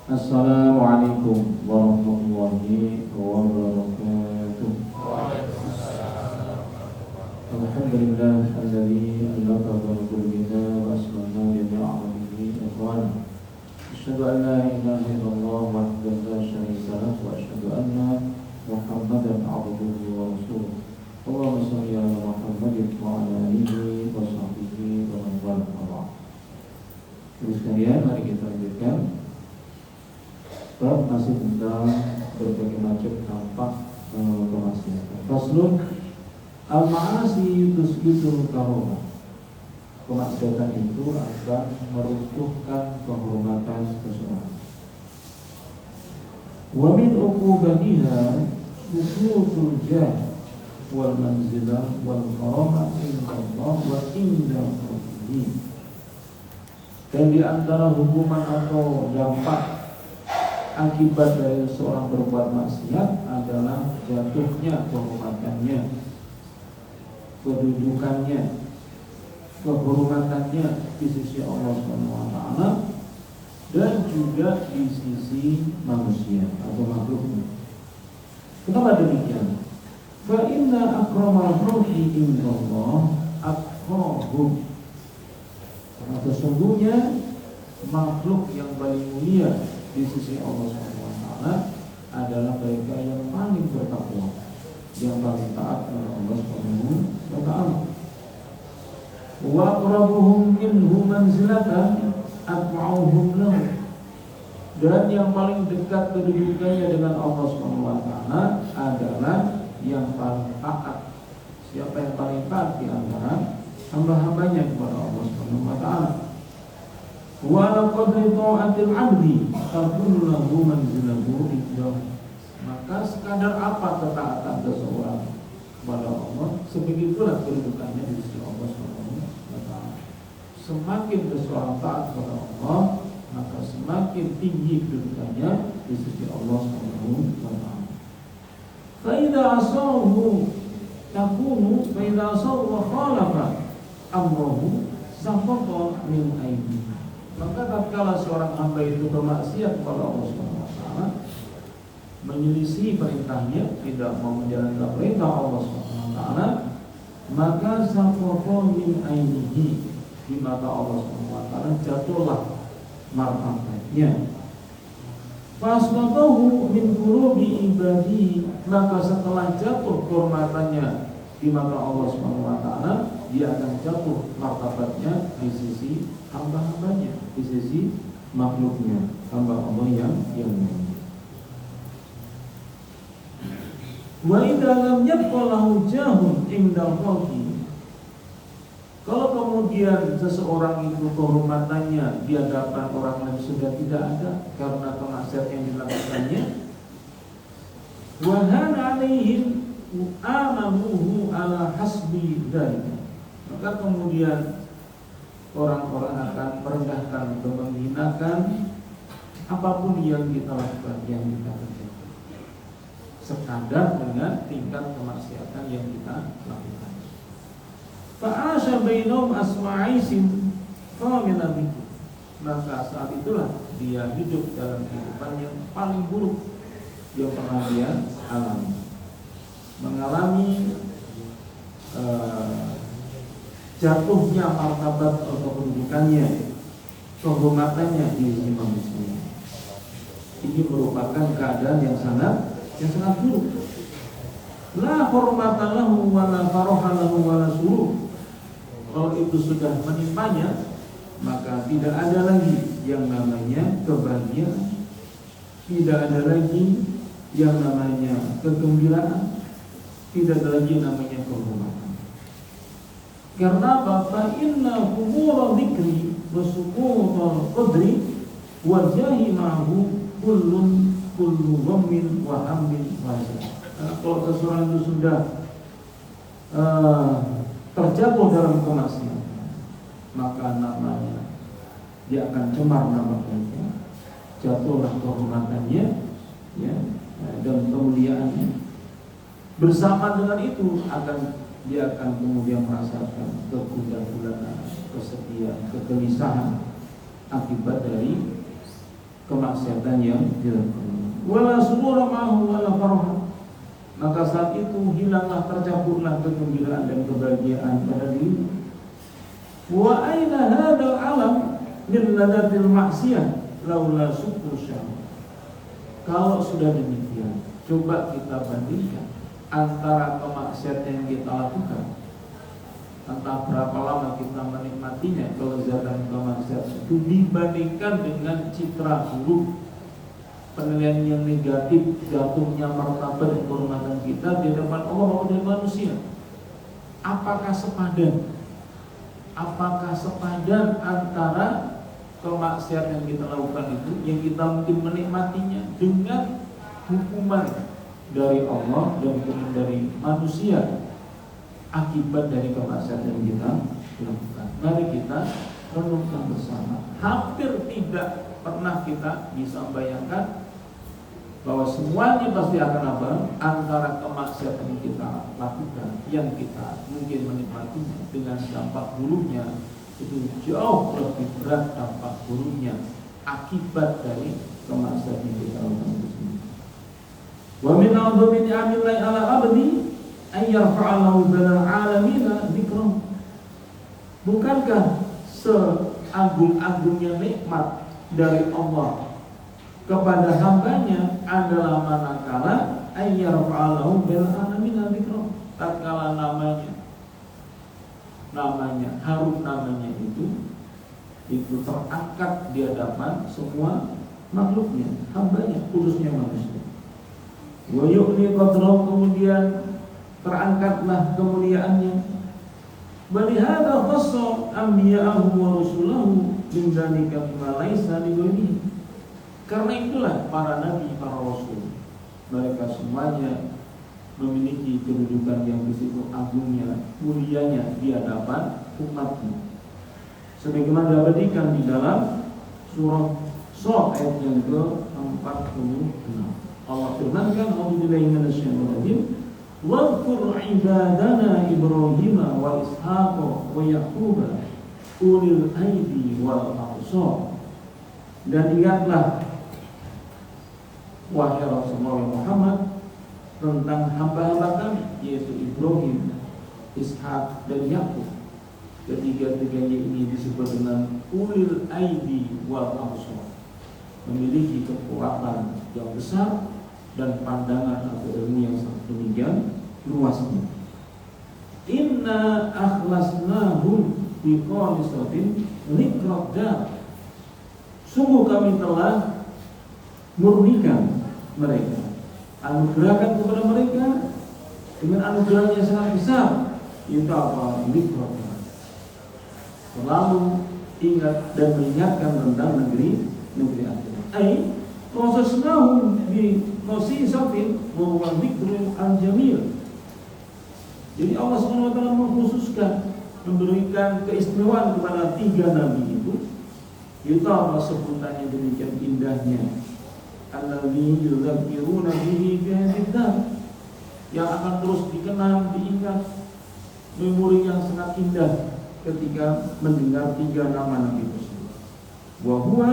Assalamualaikum warahmatullahi wabarakatuh. Alhamdulillah alladzi allama bil qulubina wa asmana bi a'malihi ikhwan. Asyhadu an la ilaha illallah wahdahu la syarika lahu wa asyhadu anna Muhammadan abduhu wa rasuluh. Allahumma shalli ala Muhammadin wa ala alihi wa sahbihi wa man wala. Terus sekalian, mari kita lanjutkan bab masih tentang berbagai macam dampak kemaksiatan. Faslun al-ma'asi tusbitul karomah. Kemaksiatan itu akan meruntuhkan kehormatan seseorang. Wa min uqubatiha suqutul jah wal manzilah wal karamah inda Allah wa inda Rasulih. Dan di antara hukuman atau dampak akibat dari seorang berbuat maksiat adalah jatuhnya kehormatannya, kedudukannya, kehormatannya di sisi Allah SWT dan juga di sisi manusia atau makhluknya. Kenapa demikian? Fa inna akramal khalqi indallah atqahum. Karena sesungguhnya makhluk yang paling mulia di sisi Allah SWT adalah mereka yang paling bertakwa, yang paling taat kepada Allah SWT. Wa aqrabuhum minhu manzilatan at'auhum lahu. Dan yang paling dekat kedudukannya dengan Allah SWT adalah yang paling taat. Siapa yang paling taat di antara hamba-hambanya kepada Allah SWT? Wa qadri ta'atil 'abdi takunu lahu manzilahu indah. Maka sekadar apa ketaatan seseorang kepada Allah, sebegitulah kedudukannya di sisi Allah SWT. Semakin seseorang taat kepada Allah, maka semakin tinggi kedudukannya di sisi Allah SWT. Fa idza asahu takunu fa idza asahu wa khalafa amrahu saqata min aidi. Maka tatkala seorang hamba itu bermaksiat kepada Allah SWT, menyelisih perintahnya, tidak mau menjalankan perintah Allah SWT, maka saqata min ainihi, di mata Allah SWT jatuhlah martabatnya. Fasmatahu min qulubi ibadi, maka setelah jatuh kehormatannya di mata Allah SWT, dia akan jatuh martabatnya di sisi hamba-hambanya, di sisi makhluknya, hamba Allah yang mulia. Wa idza lam yabqa lahu jahun indal khalqi. Kalau kemudian seseorang itu kehormatannya di hadapan orang lain sudah tidak ada karena kemaksiatan yang dilakukannya, wa hana alaihim amaluhu ala hasbi dzalika. Maka kemudian orang-orang akan merendahkan atau menghinakan apapun yang kita lakukan, yang kita kerjakan, sekadar dengan tingkat kemaksiatan yang kita lakukan. Fa'asha bainahum asma'isin qamina bihi. Maka saat itulah dia hidup dalam kehidupan yang paling buruk yang pernah dia alami, mengalami jatuhnya martabat atau kedudukannya, kehormatannya di sisi manusia. Ini merupakan keadaan yang sangat buruk. La hormatan lahu wa la faraha lahu wa la surur. Kalau itu sudah menimpanya, maka tidak ada lagi yang namanya kebahagiaan, tidak ada lagi yang namanya kegembiraan, tidak ada lagi yang namanya kehormatan. Karena Bapak inna humura dzikri wa suqutul qadri wa jahi ma'hu kullu ghammin wa hammin wa hazan. Kalau seseorang itu sudah terjatuh dalam kemaksiatan, maka namanya dia akan cemar nama baiknya, jatuhlah kehormatannya, ya, dan kemuliaannya. Bersama dengan itu akan dia akan kemudian merasakan kegundahan, kesedihan, kegelisahan akibat dari kemaksiatan yang dilakukan. Wala surura ma'ahu wala farah. Maka saat itu hilanglah, tercampurlah kegembiraan dan kebahagiaan pada diri. Wa aina hadzal alam min ladatil maksiyah laula syukur syam. Kalau sudah demikian, coba kita bandingkan antara kemaksiatan yang kita lakukan, entah berapa lama kita menikmatinya, kelezatan kemaksiatan itu dibandingkan dengan citra buruk, penilaian yang negatif, jatuhnya martabat dan kehormatan kita di depan Allah dan manusia. Apakah sepadan? Apakah sepadan antara kemaksiatan yang kita lakukan itu, yang kita mungkin menikmatinya, dengan hukuman dari Allah dan hukuman dari manusia akibat dari kemaksiatan yang kita lakukan? Mari kita renungkan bersama. Hampir tidak pernah kita bisa membayangkan bahwa semuanya pasti akan apa? Antara kemaksiatan yang kita lakukan, yang kita mungkin menikmatinya, dengan dampak buruknya itu jauh lebih berat dampak buruknya akibat dari kemaksiatan yang kita lakukan itu sendiri. Wa min a'dhami ni'amillahi 'ala 'abdi ay yarfa'alahu balal 'alamina dzikra. Bukankah seagung-agungnya nikmat dari Allah kepada hambanya adalah manakala ay yarfa'alahu balal 'alamina dzikra, tatkala namanya harum, namanya itu terangkat di hadapan semua makhluknya, hambanya, khususnya manusia. Wa yu'li qadrahu, kemudian terangkatlah kemuliaannya. Walihada khassa anbiya'ahu wa rusulahu min dzalika bima laisa lighairihi. Karena itulah para nabi, para rasul, mereka semuanya memiliki kedudukan yang begitu agungnya, mulianya di hadapan umatnya. Sebagaimana diabadikan di dalam surah Shad ayat yang ke-46. Allah firmankan, "A'udzubillahi minasyaitonir rajim. Wadhkur 'ibadana Ibrahim wa Ishaq wa Yaqub ulil aidi wal absar." Dan ingatlah wahai Rasulullah Muhammad tentang hamba-hamba kami, yaitu Ibrahim, Ishaq dan Yaqub. Ketiga-tiganya ini disebut dengan ulil aidi wal absar, memiliki kekuatan yang besar dan pandangan atau ilmu yang sangat demikian luasnya. Inna akhlasnahum bi khalisatin liqradar. Sungguh kami telah murnikan mereka, anugerahkan kepada mereka dengan anugerah yang sangat besar. Itu apa? Liqradar. Selalu ingat dan mengingatkan tentang negeri akhirat. Prosesnahum bi khasisatin wa huwa dzikrul al-jamil. Jadi Allah SWT mengkhususkan, memberikan keistimewaan kepada 3 nabi itu. Itu apa sebutannya demikian indahnya? Allazi yudzakiruna bihi fi hadzal, yang akan terus dikenang, diingat, memori yang sangat indah ketika mendengar 3 nama nabi tersebut. Wa huwa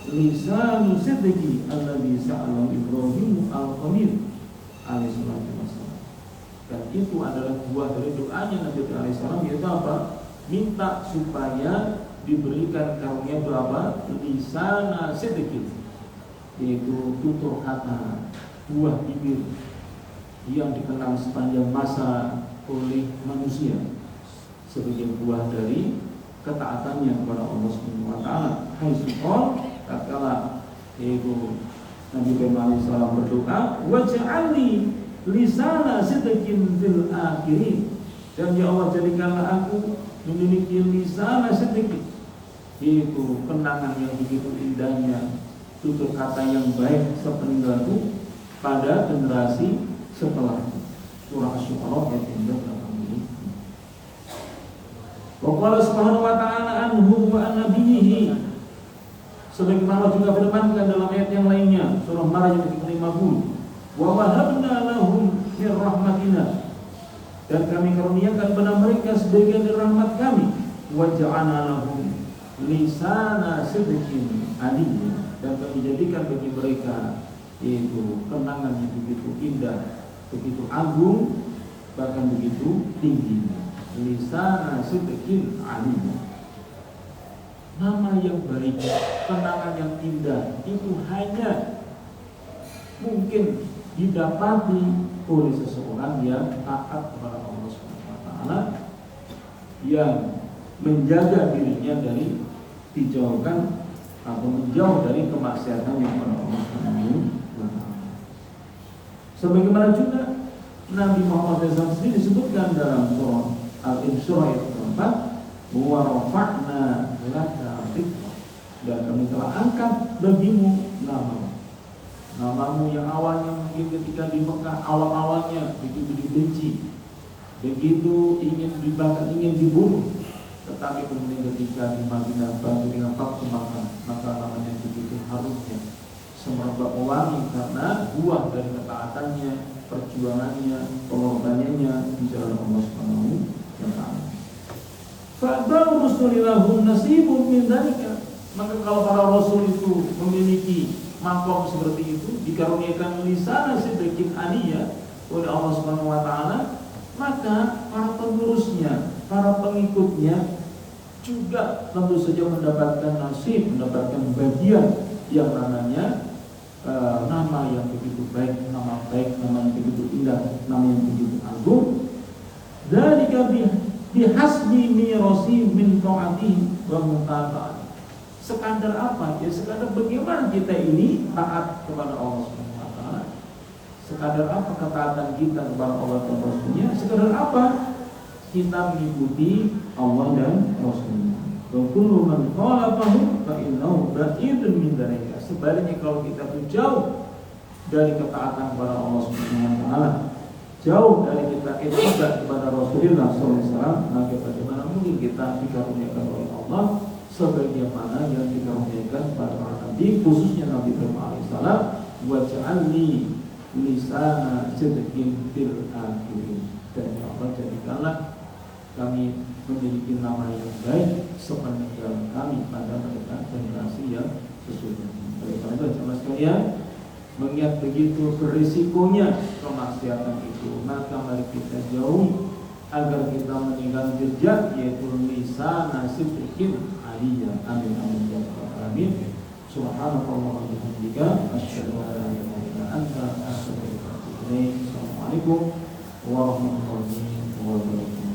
lisanu sidqi alladhi sa'ala Ibrahim al-Khalil alaihi salatu wassalam. Dan itu adalah buah dari doanya Nabi alaihi salam, yaitu apa? Minta supaya diberikan karunia berapa? Lisana sidqi, yaitu tutur kata, buah bibir yang dikenal sepanjang masa oleh manusia sebagai buah dari ketaatannya kepada Allah Subhanahu wa taala. Hai subhan, tatkala yaitu Nabi Ibrahim AS berdoa, waj'alni lisana sidqin fil akhirin, dan ya Allah jadikanlah aku memiliki lisana sidqin, yaitu kenangan yang begitu indahnya, tutur kata yang baik sepeninggalku pada generasi setelahku. Surah Asy-Syu'ara ayat 38. Wa qala subhanahu wa ta'ala anhu wa an nabiyhi, sebagaimana juga firmankan dalam ayat yang lainnya, surah Maryam ayat 50, wa wahabna lahum min rahmatina, dan kami karuniakan kepada mereka sebagian dari rahmat kami. Wa ja'alna lahum lisana sidqin aliyya, dan kami jadikan bagi mereka yaitu kenangan yang begitu indah, begitu agung, bahkan begitu tinggi. Lisana sidqin aliyya, nama yang baik, kenangan yang indah itu hanya mungkin didapati oleh seseorang yang taat kepada Allah Subhanahu wa taala, yang menjaga dirinya dari dijauhkan atau menjauh dari kemaksiatan yang kepada Allah Subhanahu wa taala. Sebagaimana juga Nabi Muhammad SAW sendiri disebutkan dalam surah Al-Isra ayat 4, wa rafa'na laka dzikra, dan kami telah angkat bagimu namamu yang awalnya mungkin ketika di Mekah awal-awalnya begitu dibenci, begitu ingin dibakar, ingin dibunuh, tetapi kemudian ketika di Madinah bantu dengan Fathu Makkah, maka namanya begitu harusnya semerbak wangi karena buah dari ketaatannya, perjuangannya, pengorbanannya di jalan Allah Subhanahu wa taala. Fa'dal rusulillahum nasibun min dzalika, maka kalau para rasul itu memiliki makom seperti itu, dikaruniakan lisan sidqin aliyya oleh Allah Subhanahu wa taala, maka para penerusnya, para pengikutnya juga tentu saja mendapatkan nasib, mendapatkan bagian yang namanya nama yang begitu baik, nama yang begitu indah, nama yang begitu agung. Dzalika bihasbi mirasi min ta'ati wa mutata'ati. Sekadar apa? Ya sekadar bagaimana kita ini taat kepada Allah Subhanahu wa taala. Sekadar apa ketaatan kita kepada Allah dan Rasulnya? Sekadar apa kita mengikuti Allah dan Rasulnya. Wa kullu man khalafahu fa innahu ba'idun min dzalika. Sebaliknya kalau kita jauh dari ketaatan kepada Allah Subhanahu wa taala, jauh dari kita ibadah kepada Rasulullah SAW, maka bagaimana mungkin kita dikaruniakan oleh Allah sebagaimana yang dikaruniakan pada para nabi, khususnya Nabi Ibrahim alaihissalam, wa ja'alni lisana sidqin fil akhirin, dan ya Allah jadikanlah kami memiliki nama yang baik sepeninggal kami pada mereka generasi yang sesudahnya. Oleh karena itu jemaah sekalian, mengingat begitu berisikonya kemaksiatan itu, maka mari kita jauhi agar kita meninggalkan jejak yaitu lisana sidqin aliyya. Amin amin ya rabbal alamin. Subhanallah wa bihamdika asyhadu an la ilaha illa anta astaghfiruka wa atubu ilaik. Assalamualaikum warahmatullahi wabarakatuh.